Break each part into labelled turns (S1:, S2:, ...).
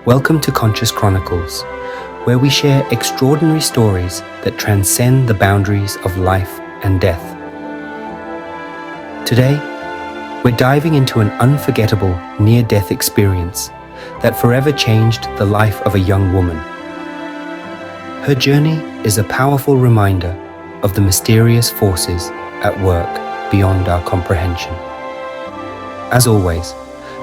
S1: Welcome to Conscious Chronicles, where we share extraordinary stories that transcend the boundaries of life and death. Today, we're diving into an unforgettable near-death experience that forever changed the life of a young woman. Her journey is a powerful reminder of the mysterious forces at work beyond our comprehension. As always,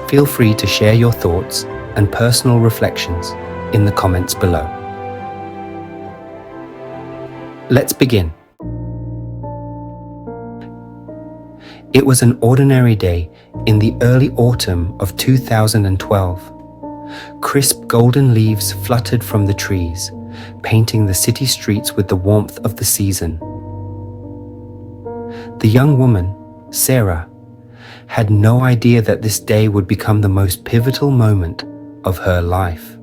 S1: feel free to share your thoughts and personal reflections in the comments below. Let's begin. It was an ordinary day in the early autumn of 2012. Crisp golden leaves fluttered from the trees, painting the city streets with the warmth of the season. The young woman, Sarah, had no idea that this day would become the most pivotal moment of her life.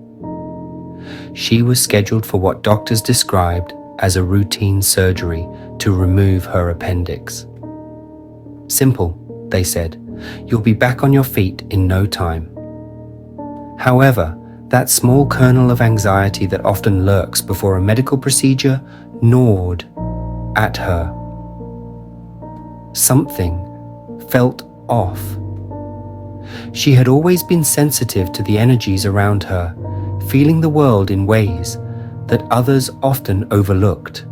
S1: She was scheduled for what doctors described as a routine surgery to remove her appendix. Simple, they said. You'll be back on your feet in no time. However, that small kernel of anxiety that often lurks before a medical procedure gnawed at her. Something felt off. She had always been sensitive to the energies around her, feeling the world in ways that others often overlooked.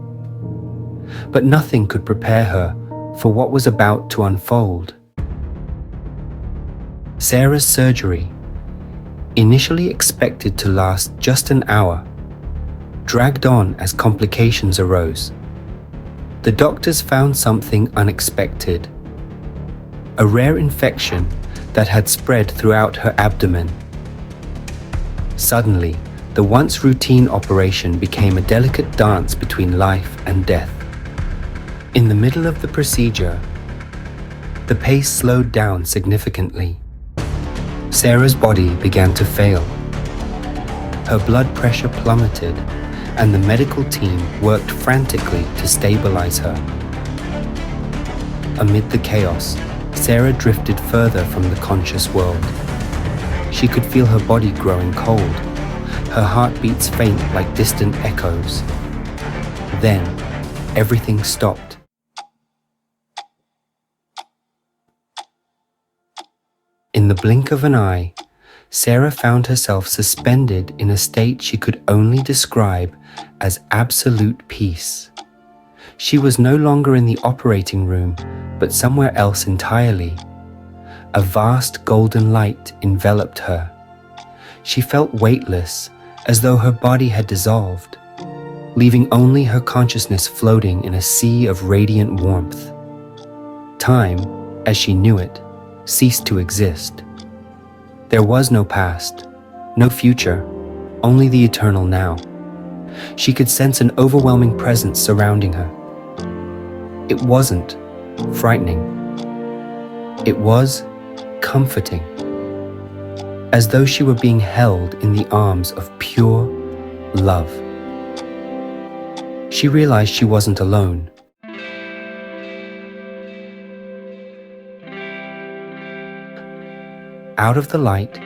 S1: But nothing could prepare her for what was about to unfold. Sarah's surgery, initially expected to last just an hour, dragged on as complications arose. The doctors found something unexpected. A rare infection that had spread throughout her abdomen. Suddenly, the once routine operation became a delicate dance between life and death. In the middle of the procedure, the pace slowed down significantly. Sarah's body began to fail. Her blood pressure plummeted, and the medical team worked frantically to stabilize her. Amid the chaos, Sarah drifted further from the conscious world. She could feel her body growing cold, her heartbeats faint like distant echoes. Then, everything stopped. In the blink of an eye, Sarah found herself suspended in a state she could only describe as absolute peace. She was no longer in the operating room, but somewhere else entirely. A vast golden light enveloped her. She felt weightless, as though her body had dissolved, leaving only her consciousness floating in a sea of radiant warmth. Time, as she knew it, ceased to exist. There was no past, no future, only the eternal now. She could sense an overwhelming presence surrounding her. It wasn't frightening. It was comforting, as though she were being held in the arms of pure love. She realized she wasn't alone. Out of the light,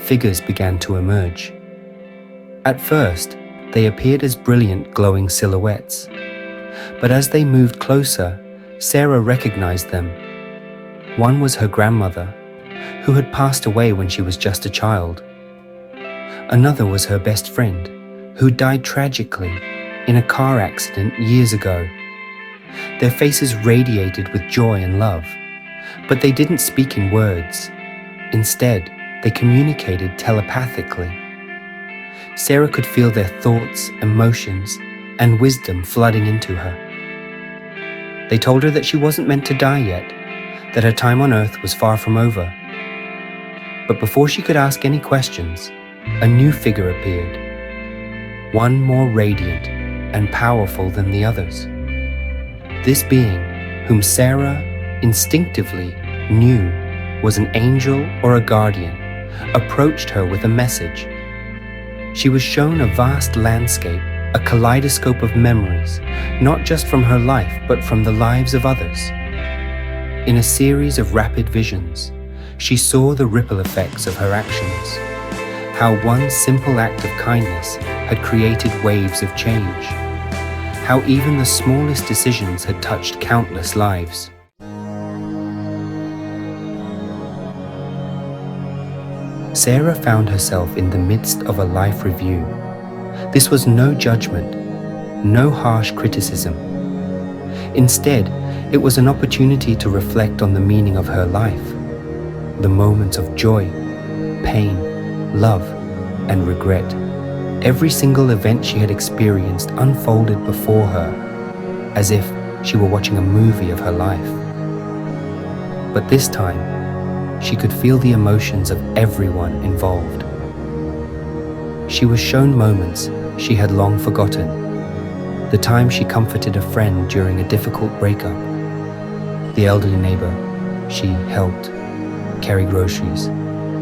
S1: figures began to emerge. At first, they appeared as brilliant, glowing silhouettes. But as they moved closer, Sarah recognized them. One was her grandmother, who had passed away when she was just a child. Another was her best friend, who died tragically in a car accident years ago. Their faces radiated with joy and love, but they didn't speak in words. Instead, they communicated telepathically. Sarah could feel their thoughts, emotions, and wisdom flooding into her. They told her that she wasn't meant to die yet, that her time on earth was far from over. But before she could ask any questions, a new figure appeared, one more radiant and powerful than the others. This being, whom Sarah instinctively knew was an angel or a guardian, approached her with a message. She was shown a vast landscape, a kaleidoscope of memories, not just from her life, but from the lives of others. In a series of rapid visions, she saw the ripple effects of her actions. How one simple act of kindness had created waves of change. How even the smallest decisions had touched countless lives. Sarah found herself in the midst of a life review. This was no judgment, no harsh criticism. Instead, it was an opportunity to reflect on the meaning of her life, the moments of joy, pain, love, and regret. Every single event she had experienced unfolded before her, as if she were watching a movie of her life. But this time, she could feel the emotions of everyone involved. She was shown moments she had long forgotten. The time she comforted a friend during a difficult breakup, the elderly neighbor she helped carry groceries,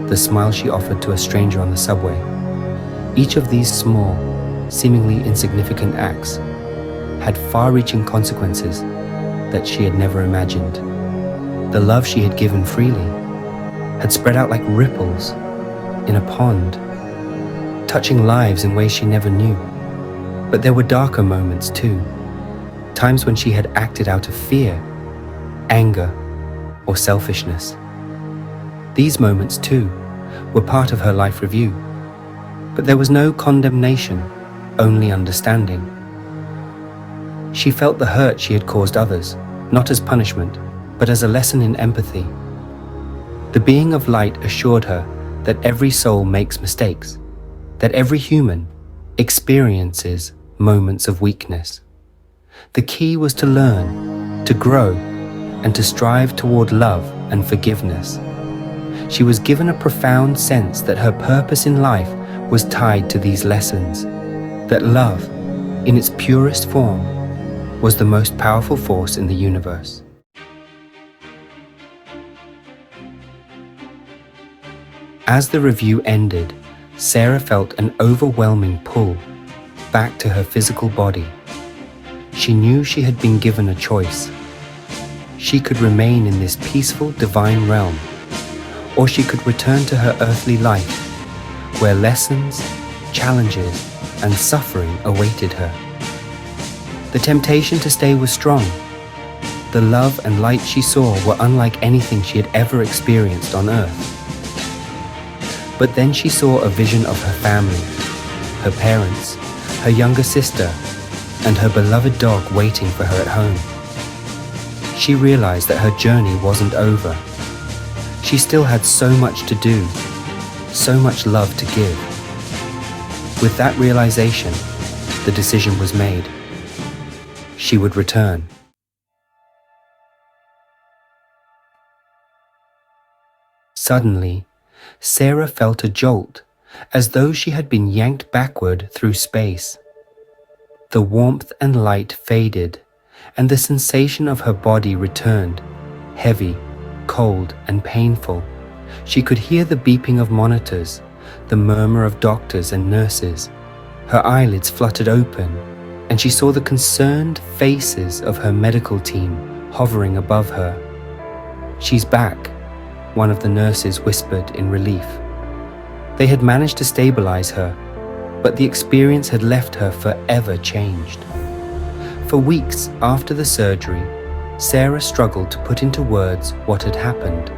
S1: the smile she offered to a stranger on the subway. Each of these small, seemingly insignificant acts had far-reaching consequences that she had never imagined. The love she had given freely had spread out like ripples in a pond, touching lives in ways she never knew. But there were darker moments too, times when she had acted out of fear, anger, or selfishness. These moments too were part of her life review, but there was no condemnation, only understanding. She felt the hurt she had caused others, not as punishment, but as a lesson in empathy. The being of light assured her that every soul makes mistakes, that every human experiences moments of weakness. The key was to learn, to grow, and to strive toward love and forgiveness. She was given a profound sense that her purpose in life was tied to these lessons, that love, in its purest form, was the most powerful force in the universe. As the review ended, Sarah felt an overwhelming pull back to her physical body. She knew she had been given a choice. She could remain in this peaceful divine realm, or she could return to her earthly life, where lessons, challenges, and suffering awaited her. The temptation to stay was strong. The love and light she saw were unlike anything she had ever experienced on earth. But then she saw a vision of her family, her parents, her younger sister, and her beloved dog waiting for her at home. She realized that her journey wasn't over. She still had so much to do, so much love to give. With that realization, the decision was made. She would return. Suddenly, Sarah felt a jolt, as though she had been yanked backward through space. The warmth and light faded, and the sensation of her body returned, heavy, cold, and painful. She could hear the beeping of monitors, the murmur of doctors and nurses. Her eyelids fluttered open, and she saw the concerned faces of her medical team hovering above her. "She's back," one of the nurses whispered in relief. They had managed to stabilize her, but the experience had left her forever changed. For weeks after the surgery, Sarah struggled to put into words what had happened.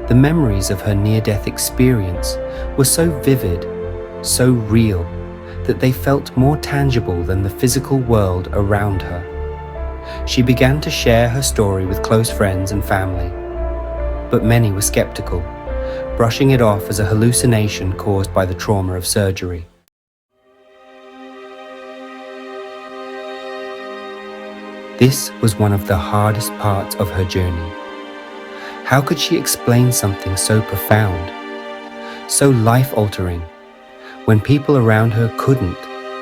S1: The memories of her near-death experience were so vivid, so real, that they felt more tangible than the physical world around her. She began to share her story with close friends and family, but many were skeptical, brushing it off as a hallucination caused by the trauma of surgery. This was one of the hardest parts of her journey. How could she explain something so profound, so life-altering, when people around her couldn't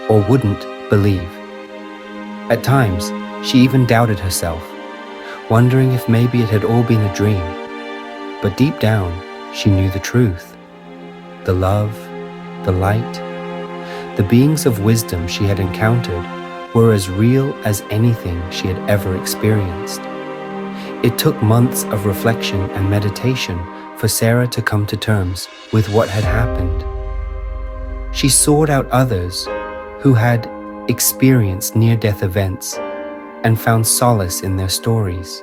S1: or wouldn't believe? At times, she even doubted herself, wondering if maybe it had all been a dream. But deep down, she knew the truth. The love, the light, the beings of wisdom she had encountered were as real as anything she had ever experienced. It took months of reflection and meditation for Sarah to come to terms with what had happened. She sought out others who had experienced near-death events and found solace in their stories.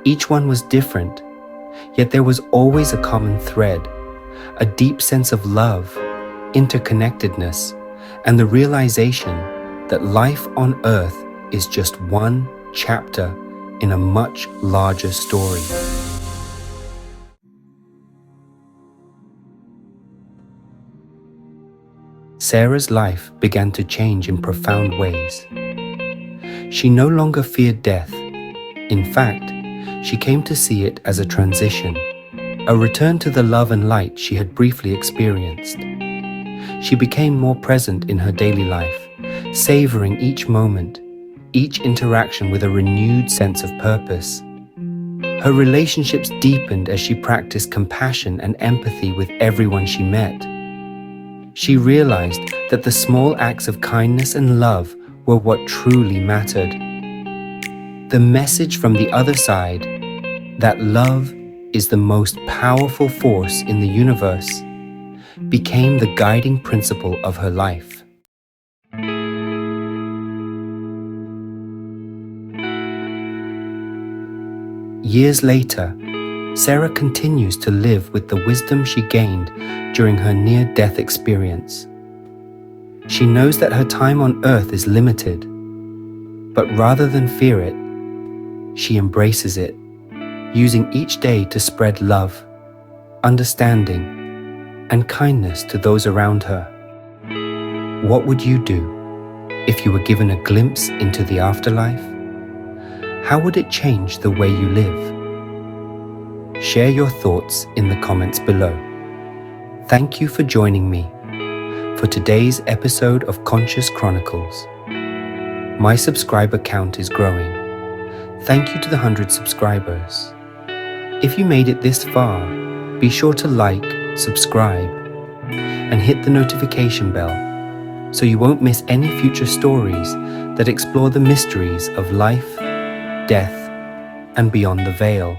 S1: Each one was different, yet there was always a common thread, a deep sense of love, interconnectedness, and the realization that life on Earth is just one chapter in a much larger story. Sarah's life began to change in profound ways. She no longer feared death. In fact, she came to see it as a transition, a return to the love and light she had briefly experienced. She became more present in her daily life, savoring each moment, each interaction with a renewed sense of purpose. Her relationships deepened as she practiced compassion and empathy with everyone she met. She realized that the small acts of kindness and love were what truly mattered. The message from the other side, that love is the most powerful force in the universe, became the guiding principle of her life. Years later, Sarah continues to live with the wisdom she gained during her near-death experience. She knows that her time on Earth is limited, but rather than fear it, she embraces it, using each day to spread love, understanding, and kindness to those around her. What would you do if you were given a glimpse into the afterlife? How would it change the way you live? Share your thoughts in the comments below. Thank you for joining me for today's episode of Conscious Chronicles. My subscriber count is growing. Thank you to the 100 subscribers. If you made it this far, be sure to like, subscribe, and hit the notification bell so you won't miss any future stories that explore the mysteries of life, death, and beyond the veil.